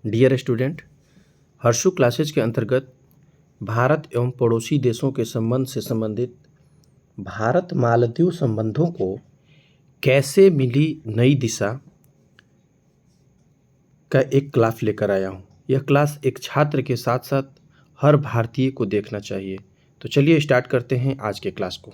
Dear student, Harshu classes के अंतर्गत भारत एवं पड़ोसी देशों के संबंध से संबंधित भारत मालदीव संबंधों को कैसे मिली नई दिशा का एक क्लास लेकर आया हूँ। यह क्लास एक छात्र के साथ साथ हर भारतीय को देखना चाहिए। तो चलिए स्टार्ट करते हैं आज के क्लास को।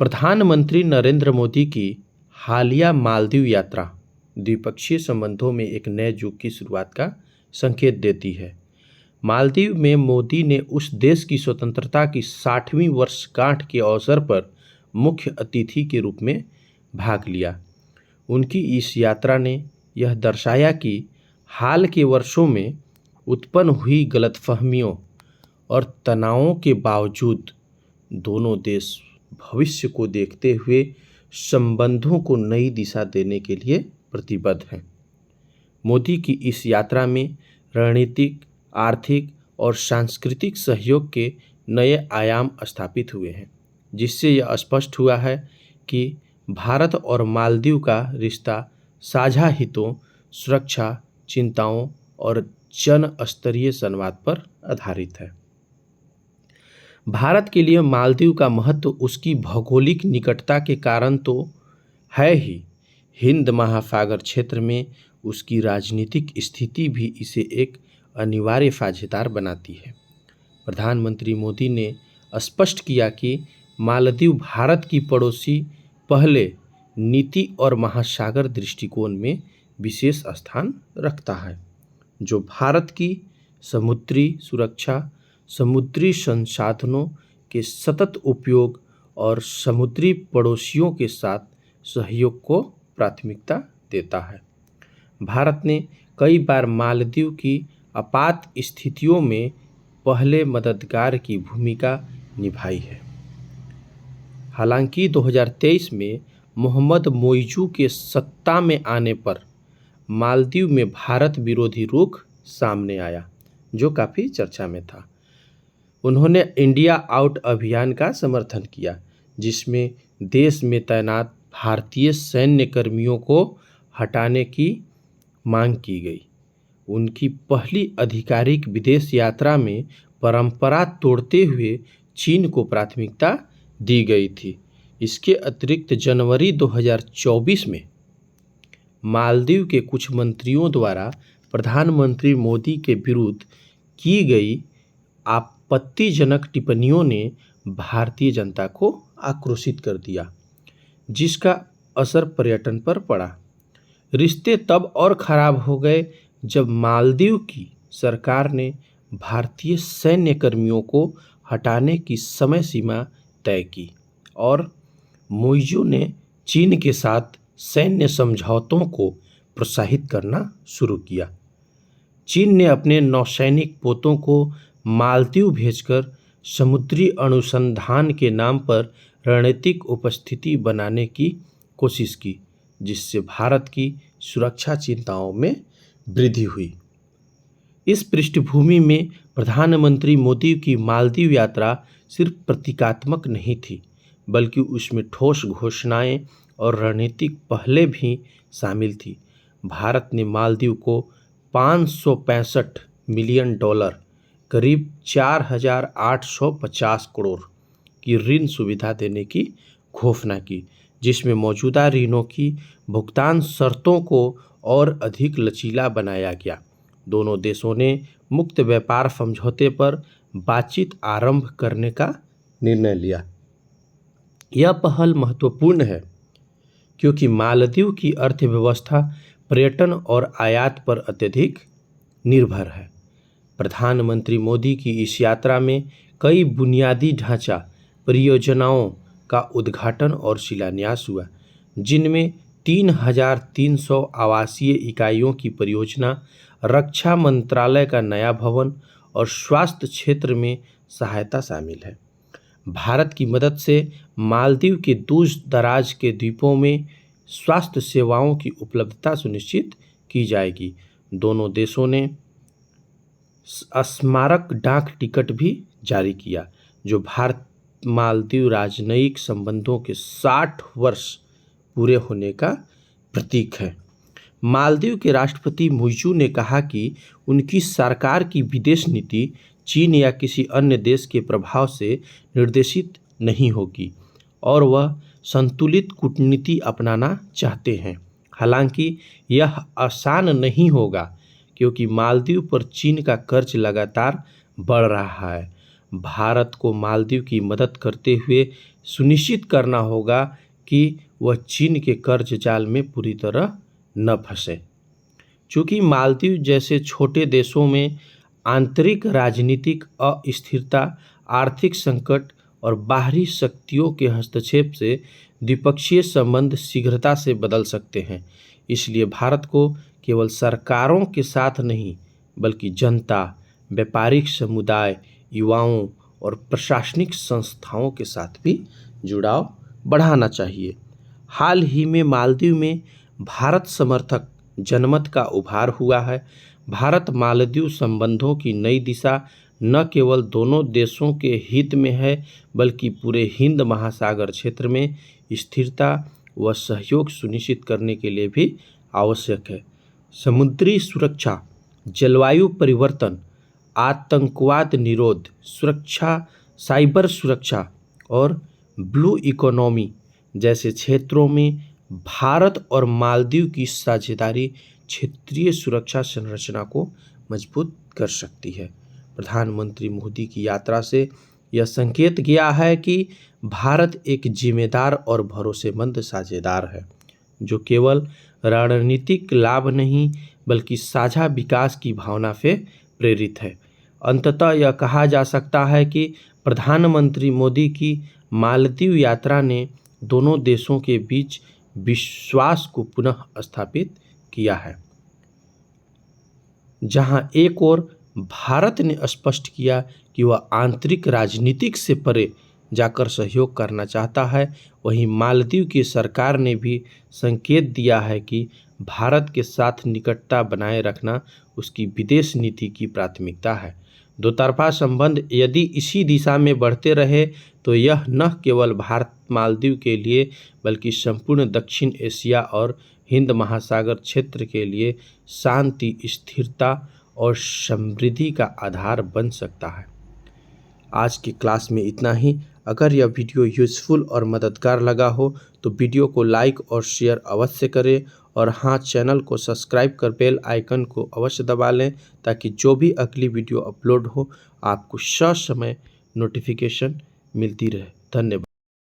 प्रधानमंत्री नरेंद्र मोदी की हालिया मालदीव यात्रा द्विपक्षीय संबंधों में एक नए युग की शुरुआत का संकेत देती है। मालदीव में मोदी ने उस देश की स्वतंत्रता की 60वीं वर्षगांठ के अवसर पर मुख्य अतिथि के रूप में भाग लिया। उनकी इस यात्रा ने यह दर्शाया कि हाल के वर्षों में उत्पन्न हुई गलतफहमियों और तनावों के बावजूद दोनों देश भविष्य को देखते हुए संबंधों को नई दिशा देने के लिए प्रतिबद्ध हैं। मोदी की इस यात्रा में रणनीतिक, आर्थिक और सांस्कृतिक सहयोग के नए आयाम स्थापित हुए हैं, जिससे यह स्पष्ट हुआ है कि भारत और मालदीव का रिश्ता साझा हितों, सुरक्षा चिंताओं और जन स्तरीय संवाद पर आधारित है। भारत के लिए मालदीव का महत्व उसकी भौगोलिक निकटता के कारण तो है ही, हिंद महासागर क्षेत्र में उसकी राजनीतिक स्थिति भी इसे एक अनिवार्य साझेदार बनाती है। प्रधानमंत्री मोदी ने स्पष्ट किया कि मालदीव भारत की पड़ोसी पहले नीति और महासागर दृष्टिकोण में विशेष स्थान रखता है, जो भारत की समुद्री सुरक्षा, समुद्री संसाधनों के सतत उपयोग और समुद्री पड़ोसियों के साथ सहयोग को प्राथमिकता देता है। भारत ने कई बार मालदीव की आपात स्थितियों में पहले मददगार की भूमिका निभाई है। हालांकि 2023 में मोहम्मद मोइजू के सत्ता में आने पर मालदीव में भारत विरोधी रुख सामने आया, जो काफ़ी चर्चा में था। उन्होंने इंडिया आउट अभियान का समर्थन किया, जिसमें देश में तैनात भारतीय सैन्य कर्मियों को हटाने की मांग की गई। उनकी पहली आधिकारिक विदेश यात्रा में परंपरा तोड़ते हुए चीन को प्राथमिकता दी गई थी। इसके अतिरिक्त जनवरी 2024 में मालदीव के कुछ मंत्रियों द्वारा प्रधानमंत्री मोदी के विरुद्ध की गई आपत्तिजनक टिप्पणियों ने भारतीय जनता को आक्रोशित कर दिया, जिसका असर पर्यटन पर पड़ा। रिश्ते तब और खराब हो गए जब मालदीव की सरकार ने भारतीय सैन्य कर्मियों को हटाने की समय सीमा तय की और मोइजू ने चीन के साथ सैन्य समझौतों को प्रोत्साहित करना शुरू किया। चीन ने अपने नौसैनिक पोतों को मालदीव भेजकर समुद्री अनुसंधान के नाम पर रणनीतिक उपस्थिति बनाने की कोशिश की, जिससे भारत की सुरक्षा चिंताओं में वृद्धि हुई। इस पृष्ठभूमि में प्रधानमंत्री मोदी की मालदीव यात्रा सिर्फ प्रतीकात्मक नहीं थी, बल्कि उसमें ठोस घोषणाएं और रणनीतिक पहलें भी शामिल थी। भारत ने मालदीव को $565 मिलियन, करीब 4,850 करोड़ की ऋण सुविधा देने की घोषणा की, जिसमें मौजूदा ऋणों की भुगतान शर्तों को और अधिक लचीला बनाया गया। दोनों देशों ने मुक्त व्यापार समझौते पर बातचीत आरंभ करने का निर्णय लिया। यह पहल महत्वपूर्ण है क्योंकि मालदीव की अर्थव्यवस्था पर्यटन और आयात पर अत्यधिक निर्भर है। प्रधानमंत्री मोदी की इस यात्रा में कई बुनियादी ढांचा परियोजनाओं का उद्घाटन और शिलान्यास हुआ, जिनमें 3,300 आवासीय इकाइयों की परियोजना, रक्षा मंत्रालय का नया भवन और स्वास्थ्य क्षेत्र में सहायता शामिल है। भारत की मदद से मालदीव के दूर दराज के द्वीपों में स्वास्थ्य सेवाओं की उपलब्धता सुनिश्चित की जाएगी। दोनों देशों ने स्मारक डाक टिकट भी जारी किया, जो भारत मालदीव राजनयिक संबंधों के 60 वर्ष पूरे होने का प्रतीक है। मालदीव के राष्ट्रपति मुइज़ू ने कहा कि उनकी सरकार की विदेश नीति चीन या किसी अन्य देश के प्रभाव से निर्देशित नहीं होगी और वह संतुलित कूटनीति अपनाना चाहते हैं। हालांकि यह आसान नहीं होगा क्योंकि मालदीव पर चीन का कर्ज लगातार बढ़ रहा है। भारत को मालदीव की मदद करते हुए सुनिश्चित करना होगा कि वह चीन के कर्ज जाल में पूरी तरह न फंसे। चूँकि मालदीव जैसे छोटे देशों में आंतरिक राजनीतिक अस्थिरता, आर्थिक संकट और बाहरी शक्तियों के हस्तक्षेप से द्विपक्षीय संबंध शीघ्रता से बदल सकते हैं, इसलिए भारत को केवल सरकारों के साथ नहीं बल्कि जनता, व्यापारिक समुदाय, युवाओं और प्रशासनिक संस्थाओं के साथ भी जुड़ाव बढ़ाना चाहिए। हाल ही में मालदीव में भारत समर्थक जनमत का उभार हुआ है। भारत मालदीव संबंधों की नई दिशा न केवल दोनों देशों के हित में है बल्कि पूरे हिंद महासागर क्षेत्र में स्थिरता व सहयोग सुनिश्चित करने के लिए भी आवश्यक है। समुद्री सुरक्षा, जलवायु परिवर्तन, आतंकवाद निरोध, सुरक्षा, साइबर सुरक्षा और ब्लू इकोनॉमी जैसे क्षेत्रों में भारत और मालदीव की साझेदारी क्षेत्रीय सुरक्षा संरचना को मजबूत कर सकती है। प्रधानमंत्री मोदी की यात्रा से यह संकेत गया है कि भारत एक जिम्मेदार और भरोसेमंद साझेदार है, जो केवल रणनीतिक लाभ नहीं बल्कि साझा विकास की भावना से प्रेरित है। अंततः यह कहा जा सकता है कि प्रधानमंत्री मोदी की मालदीव यात्रा ने दोनों देशों के बीच विश्वास को पुनः स्थापित किया है। जहां एक ओर भारत ने स्पष्ट किया कि वह आंतरिक राजनीतिक से परे जाकर सहयोग करना चाहता है, वहीं मालदीव की सरकार ने भी संकेत दिया है कि भारत के साथ निकटता बनाए रखना उसकी विदेश नीति की प्राथमिकता है। दोतरफा संबंध यदि इसी दिशा में बढ़ते रहे तो यह न केवल भारत मालदीव के लिए बल्कि संपूर्ण दक्षिण एशिया और हिंद महासागर क्षेत्र के लिए शांति, स्थिरता और समृद्धि का आधार बन सकता है। आज की क्लास में इतना ही। अगर यह वीडियो यूज़फुल और मददगार लगा हो तो वीडियो को लाइक और शेयर अवश्य करें और हाँ, चैनल को सब्सक्राइब कर बेल आइकन को अवश्य दबा लें ताकि जो भी अगली वीडियो अपलोड हो आपको ससमय नोटिफिकेशन मिलती रहे। धन्यवाद।